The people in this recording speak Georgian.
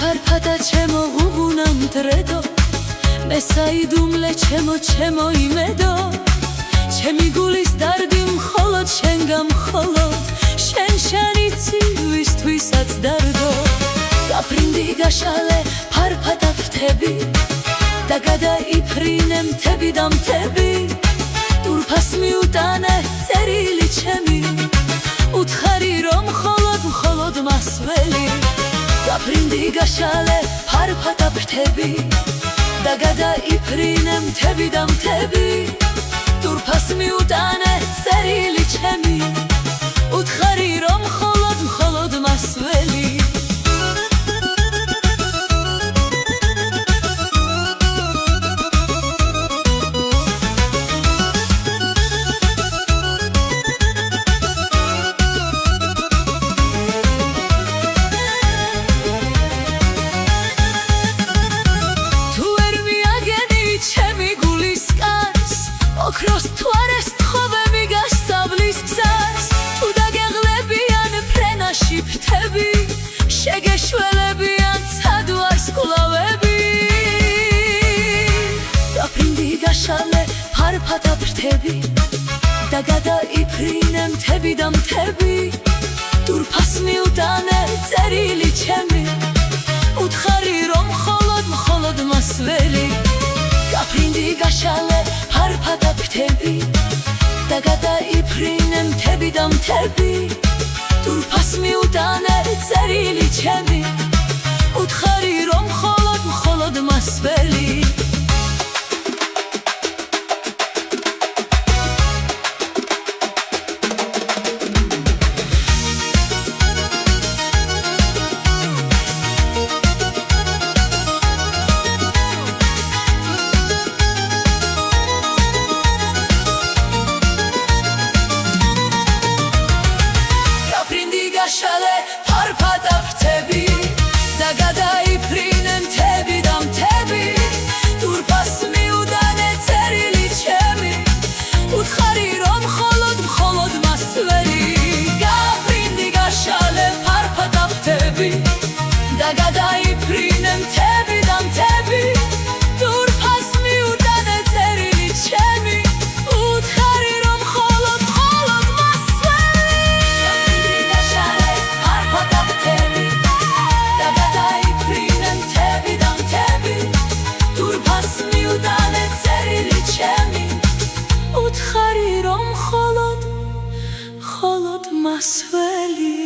Farfata chemo gugунam dredo mesaidumle chemo imedo chemi gulis dardi მხოლოდ შენ გამხოლოდ შენ შენიცი ვისთვისაც დარდო გაფრინდი გაშალე ფარფათა ფრთები და გადაიფრინე მთები და მთები ტურფას მიუტანე წერილი ჩემი უთხარი რომ მხოლოდ მასველი გაფრინდი გაშალე ფარფათა ფრთები და გადაიფრინე მთები და მთები ტურფას მიუტანე წერილი ჩემი უთხარი რომ მხოლოდ მასველი ოქროს თვარეს თხოვე მიგასწავლის გზას თუ დაგეღლებიან ფრენაში ფრთები შეგეშველებიან ცადვარს კვლავები გაფრინდი გაშალე ფარფათა ფრთები და გადაიფრინე მთები და მთები ტურფას მიუტანე წერილი ჩემი უთხარი რომ მხოლოდ მასველი გაფრინდი გაშალე ფარფათა ფრთები და გადაიფრინე მთები და მთები ტურფას მიუტანე წერილი ჩემი უთხარი რომ მხოლოდ მასველი გაშალე ფარფათა ფრთები და გადაიფრინე მთები და მთები ტურფას მიუტანე წერილი ჩემი უთხარი რომ მხოლოდ მასველი გაფრინდი გაშალე ფარფათა ფრთები და გადაიფრინე მთები და მთები ტურფას მიუტანე წერილი ჩემი უთხარი რომ მხოლოდ უთხარი რომ მხოლოდ მასველი